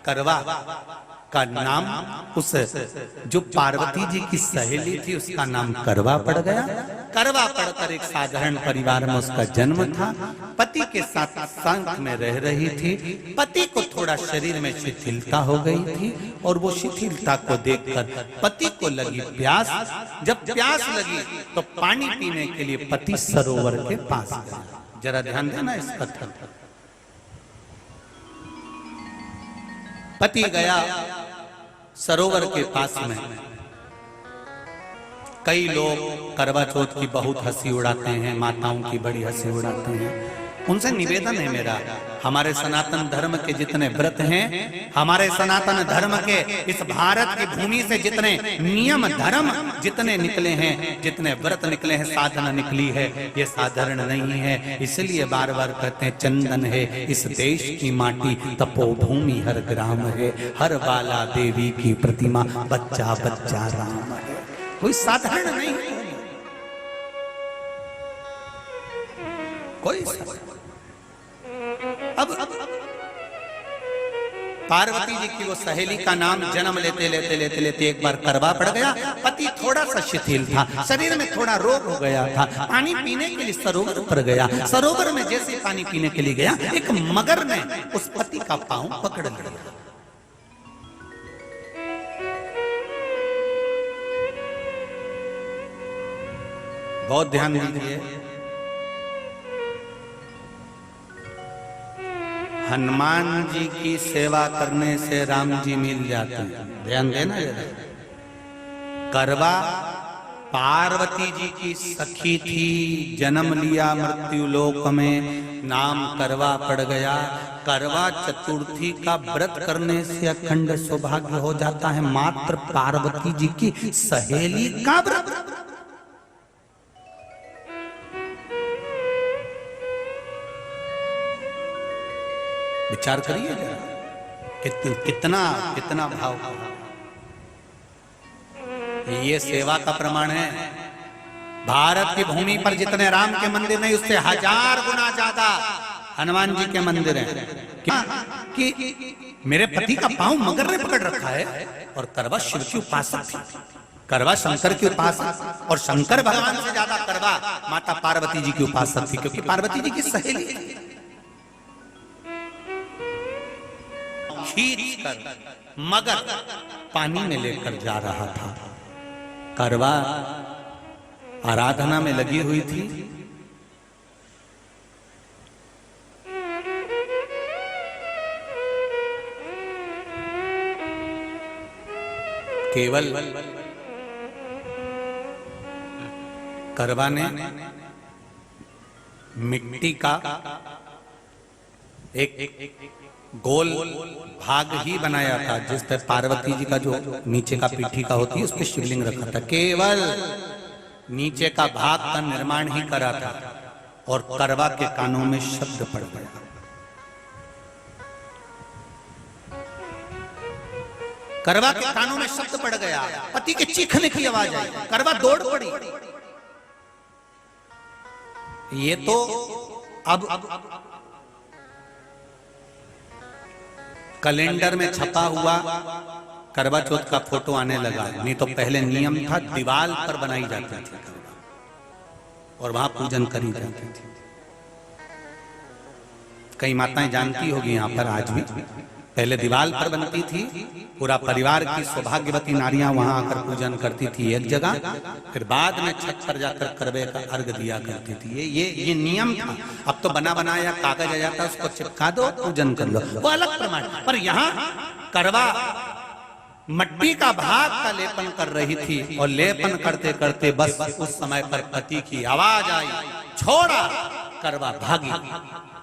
करवा का नाम उस जो पार्वती जी की सहेली थी उसका नाम करवा पड़ गया। करवा पड़कर एक साधारण परिवार में उसका जन्म था। पति के साथ संग में रह रही थी। पति को थोड़ा शरीर में शिथिलता हो गई थी और वो शिथिलता को देखकर पति को लगी प्यास। जब प्यास लगी तो पानी पीने के लिए पति सरोवर के पास गया। जरा ध्यान देना इस कथन पर। पति गया सरोवर के पास में। कई लोग करवा चौथ की बहुत हंसी उड़ाते हैं, माताओं की बड़ी हंसी उड़ाते हैं। उनसे निवेदन है मेरा, हमारे सनातन धर्म के जितने व्रत हैं, हमारे सनातन धर्म के इस भारत की भूमि से जितने नियम धर्म जितने निकले हैं, जितने व्रत निकले हैं, साधना निकली है, ये साधारण नहीं है। इसलिए बार बार कहते हैं चंदन है इस देश की माटी, तपोभूमि हर ग्राम है, हर बाला देवी की प्रतिमा, बच्चा बच्चा राम है। कोई साधारण नहीं, कोई अब पार्वती जी की वो सहेली का नाम जन्म लेते लेते लेते लेते एक बार करवा पड़ गया। पति थोड़ा सा शिथिल था, शरीर में थोड़ा रोग हो गया था। पानी पीने के लिए सरोवर पर गया। सरोवर में जैसे पानी पीने के लिए गया, एक मगर ने उस पति का पांव पकड़ लिया। बहुत ध्यान दीजिए, हनुमान जी की सेवा करने से राम जी मिल जाते हैं। ध्यान देना जरा। करवा पार्वती जी की सखी थी, जन्म लिया मृत्यु लोक में, नाम करवा पड़ गया। करवा चतुर्थी का व्रत करने से अखंड सौभाग्य हो जाता है। मात्र पार्वती जी की सहेली का व्रत। विचार करिए कितना कितना भाव। ये सेवा का प्रमाण है। भारत की भूमि पर जितने राम के मंदिर नहीं, उससे 1000 गुना ज्यादा हनुमान जी के मंदिर हैं। कि मेरे पति का पांव मगर ने पकड़ रखा है। और करवा शिव की उपासक थी, करवा शंकर की उपासक, और शंकर भगवान से ज्यादा करवा माता पार्वती जी की उपासक थी, क्योंकि पार्वती जी की सहेली थी। खींच कर मगर पानी में लेकर जा रहा था। करवा आराधना में लगी हुई थी। केवल करवा ने मिट्टी का एक गोल भाग ही बनाया था, जिस पर पार्वती जी का जो नीचे का पीठी का होती है उस पर शिवलिंग रखा था। केवल नीचे का भाग का निर्माण ही करा था और करवा के कानों में शब्द पड़ गया। करवा के कानों में शब्द पड़ गया, पति के चीखने की आवाज आई। करवा दौड़ पड़ी। ये तो अब कैलेंडर में छपा हुआ करवा चौथ का फोटो आने लगा। नहीं तो पहले नियम था, दीवार पर बनाई जाती थी और वहां पूजन करी जाती थी। कई माताएं जानती होगी यहाँ पर आज भी, पहले दीवार पर बनती थी। पूरा परिवार की सौभाग्यवती नारियां वहां आकर पूजन करती थी एक जगह, फिर बाद में छत पर जाकर करवे का अर्घ दिया करती थी। ये नियम था। अब तो बना बनाया कागज आ जाता, उसको चिपका दो, पूजन कर लो, वो अलग प्रमाण। पर यहाँ करवा मट्टी का भाग का लेपन कर रही थी और लेपन करते करते बस उस समय पर पति की आवाज आई, छोड़ा। करवा भागी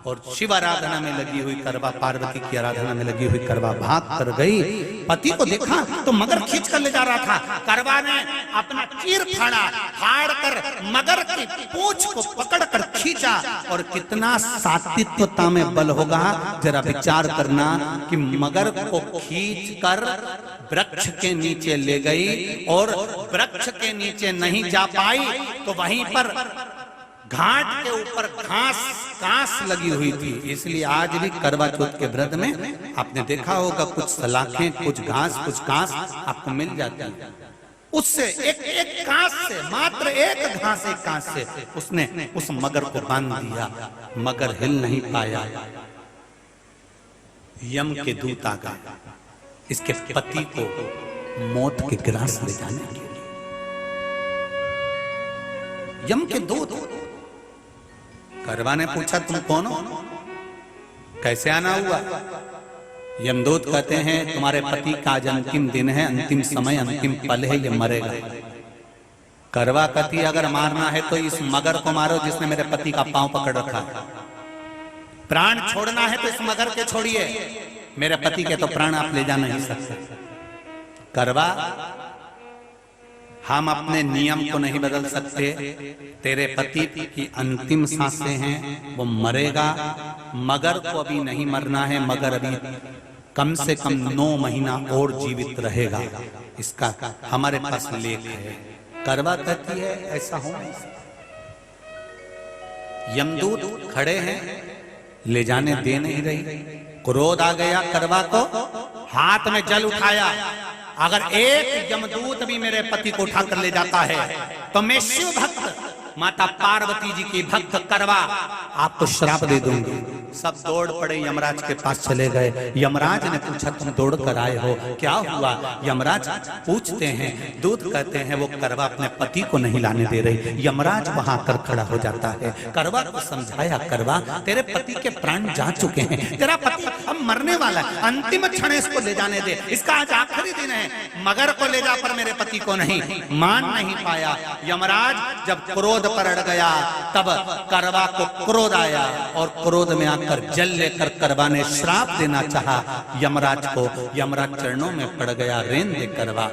और शिव आराधना में लगी हुई करवा, पार्वती की आराधना में लगी हुई करवा भाग कर गई। पति को देखा तो मगर खींच कर ले जा रहा था। करवा ने अपना चीर फाड़ कर मगर की पूंछ को पकड़ कर खींचा। और कितना सात्विकता में बल होगा, जरा विचार करना कि मगर को खींच कर वृक्ष के नीचे ले गई और वृक्ष के नीचे नहीं जा पाई तो वहीं पर घाट के ऊपर घास कांस लगी हुई थी। इसलिए आज भी करवा चौथ के व्रत में आपने देखा होगा कुछ सलाखें, कुछ घास, कुछ कांस आपको मिल जाती है। उससे एक कांस से, मात्र एक घास, एक कांस से उसने उस मगर को बांध दिया। मगर हिल नहीं पाया। यम के दूत आ गए इसके पति को मौत के ग्रास ले जाने के लिए। यम के दूत। करवा ने पूछा तुम कौन हो, कैसे आना हुआ? यमदूत कहते हैं तुम्हारे पति का आज अंतिम दिन है, अंतिम समय, अंतिम पल है, ये मरेगा। करवा कहती अगर मारना है तो इस मगर को मारो जिसने मेरे पति का पांव पकड़ रखा है। प्राण छोड़ना है तो इस मगर के छोड़िए, मेरे पति के तो प्राण आप ले जा नहीं सकते। करवा हम अपने नियम को नहीं बदल सकते। तेरे पति की अंतिम सांसें हैं, वो मरेगा। मगर को अभी नहीं मरना है, मगर अभी कम से कम 9 महीना और जीवित रहेगा। इसका हमारे पास लेख है। करवा कहती है ऐसा हो नहीं सकता। यमदूत खड़े हैं, ले जाने दे नहीं रही। क्रोध आ गया करवा को, हाथ में जल उठाया। अगर एक यमदूत भी मेरे पति को उठाकर ले जाता है तो मैं शिव भक्त माता पार्वती जी की भक्त करवा आपको श्राप दे दूंगी। सब दौड़ पड़े, यमराज के पास चले गए। यमराज ने पूछा तुम दौड़ कर आए हो, क्या हुआ? यमराज पूछते हैं, दूत कहते हैं वो करवा अपने पति को नहीं लाने दे रही। यमराज वहां कर खड़ा हो जाता है। करवा को समझाया, करवा तेरे पति के प्राण जा चुके हैं, तेरा पति अब मरने वाला है, अंतिम क्षण इसको ले जाने दे, इसका आज आखिरी दिन है। मगर को ले जा पर मेरे पति को नहीं। मान नहीं पाया। यमराज जब क्रोध पर अड़ गया तब करवा को क्रोध आया और क्रोध में आकर जल लेकर करवा ने श्राप देना चाहा यमराज को। यमराज चरणों में पड़ गया, रेन दे करवा,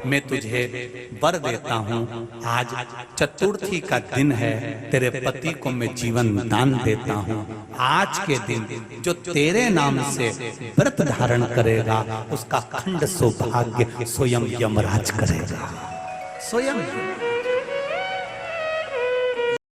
मैं तुझे वर देता हूं, आज चतुर्थी का दिन है, तेरे पति को मैं जीवन दान देता हूं। आज के दिन जो तेरे नाम से व्रत धारण करेगा उसका खंड सौभाग्य स्वयं यमराज करेगा। स्वयं